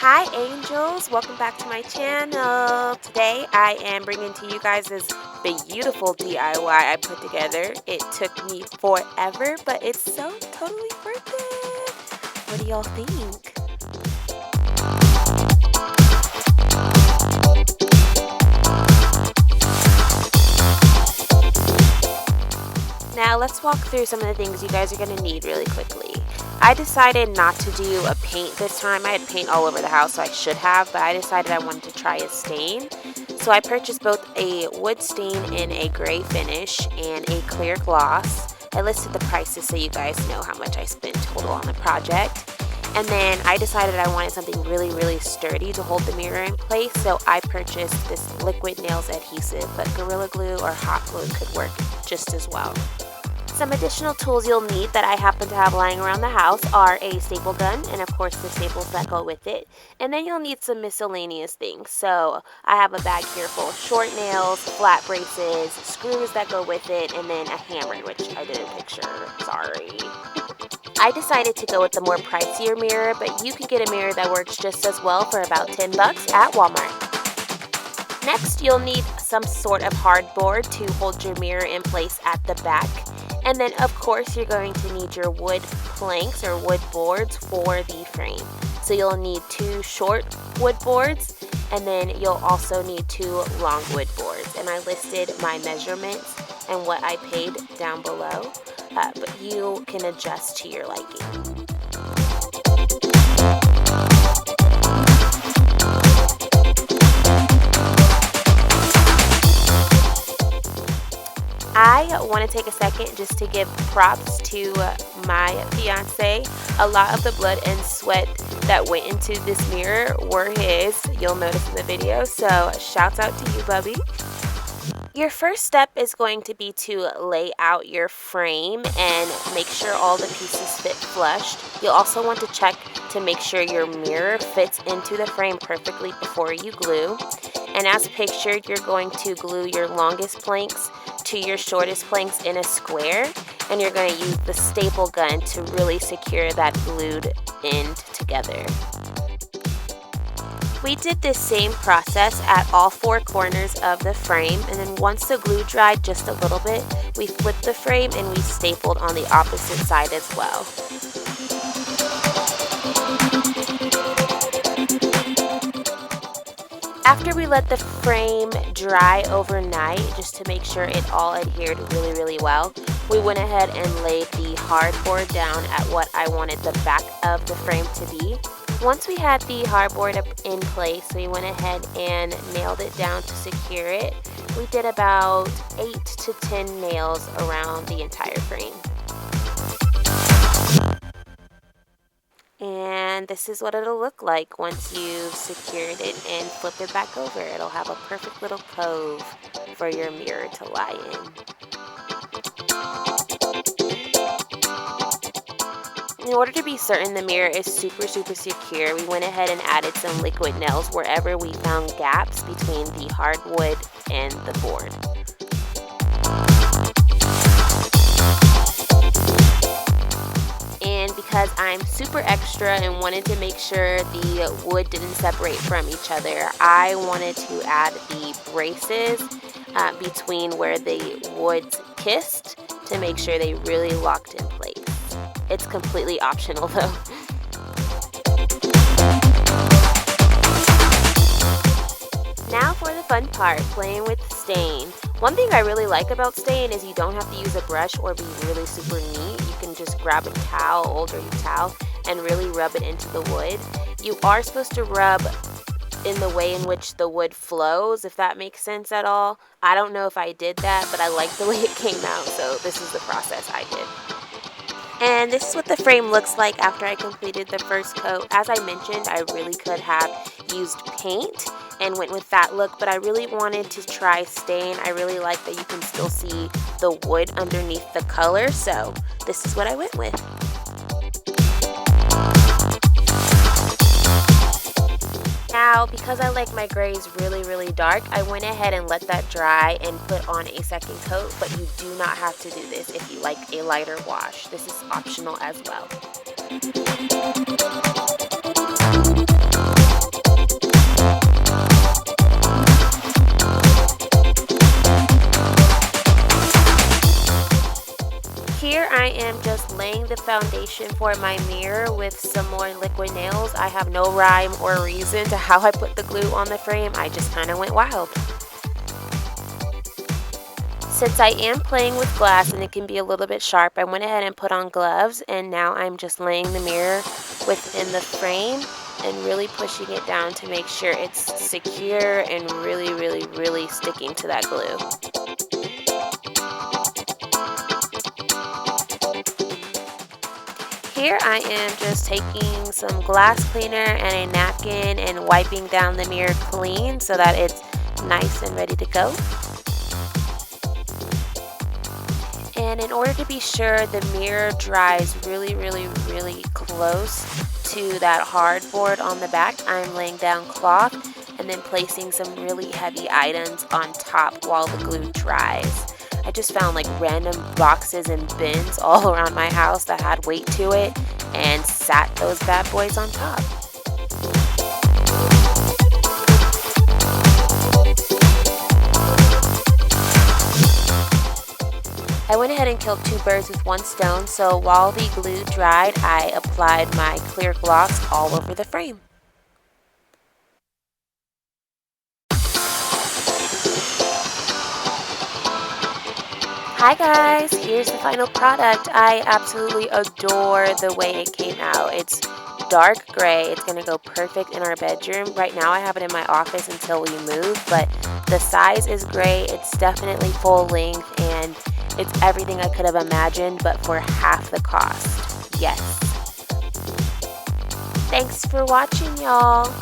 Hi angels, welcome back to my channel. Today I am bringing to you guys this beautiful DIY I put together. It took me forever, but it's so totally worth it. What do y'all think? Now let's walk through some of the things you guys are going to need really quickly. I decided not to do a paint this time. I had paint all over the house, so I should have, but I decided I wanted to try a stain. So I purchased both a wood stain in a gray finish and a clear gloss. I listed the prices so you guys know how much I spent total on the project. And then I decided I wanted something really sturdy to hold the mirror in place, so I purchased this liquid nails adhesive, but Gorilla Glue or hot glue could work just as well. Some additional tools you'll need that I happen to have lying around the house are a staple gun and of course the staples that go with it. And then you'll need some miscellaneous things. So I have a bag here full of short nails, flat braces, screws that go with it, and then a hammer, which I didn't picture, sorry. I decided to go with the more pricier mirror, but you can get a mirror that works just as well for about $10 at Walmart. Next, you'll need some sort of hardboard to hold your mirror in place at the back. And then, of course, you're going to need your wood planks or wood boards for the frame. So you'll need 2 short wood boards, and then you'll also need 2 long wood boards. And I listed my measurements and what I paid down below, but you can adjust to your liking. I want to take a second just to give props to my fiance. A lot of the blood and sweat that went into this mirror were his. You'll notice in the video, so shouts out to you, Bubby. Your first step is going to be to lay out your frame and make sure all the pieces fit flushed. You'll also want to check to make sure your mirror fits into the frame perfectly before you glue. And as pictured, you're going to glue your longest planks to your shortest planks in a square, and you're going to use the staple gun to really secure that glued end together. We did this same process at all 4 corners of the frame, and then once the glue dried just a little bit, we flipped the frame and we stapled on the opposite side as well. After we let the frame dry overnight, just to make sure it all adhered really well, we went ahead and laid the hardboard down at what I wanted the back of the frame to be. Once we had the hardboard up in place, we went ahead and nailed it down to secure it. We did about 8 to 10 nails around the entire frame. And this is what it'll look like once you've secured it and flipped it back over. It'll have a perfect little cove for your mirror to lie in. In order to be certain the mirror is super secure, we went ahead and added some liquid nails wherever we found gaps between the hardwood and the board. And because I'm super extra and wanted to make sure the wood didn't separate from each other, I wanted to add the braces between where the woods kissed to make sure they really locked in place. It's completely optional though. Now for the fun part, playing with stain. One thing I really like about stain is you don't have to use a brush or be really super neat. You can just grab a towel, old dirty towel, and really rub it into the wood. You are supposed to rub in the way in which the wood flows, if that makes sense at all. I don't know if I did that, but I like the way it came out, so this is the process I did. And this is what the frame looks like after I completed the first coat. As I mentioned, I really could have used paint and went with that look, but I really wanted to try stain. I really like that you can still see the wood underneath the color, so this is what I went with. Now, because I like my grays really dark, I went ahead and let that dry and put on a second coat, but you do not have to do this if you like a lighter wash. This is optional as well. I am just laying the foundation for my mirror with some more liquid nails. I have no rhyme or reason to how I put the glue on the frame. I just kind of went wild. Since I am playing with glass and it can be a little bit sharp, I went ahead and put on gloves, and now I'm just laying the mirror within the frame and really pushing it down to make sure it's secure and really sticking to that glue. Here I am just taking some glass cleaner and a napkin and wiping down the mirror clean so that it's nice and ready to go. And in order to be sure the mirror dries really close to that hardboard on the back, I'm laying down cloth and then placing some really heavy items on top while the glue dries. I just found like random boxes and bins all around my house that had weight to it and sat those bad boys on top. I went ahead and killed two birds with one stone, so while the glue dried, I applied my clear gloss all over the frame. Hi guys, here's the final product. I absolutely adore the way it came out. It's dark gray. It's going to go perfect in our bedroom. Right now I have it in my office until we move, but the size is great. It's definitely full length and it's everything I could have imagined, but for half the cost. Yes. Thanks for watching, y'all.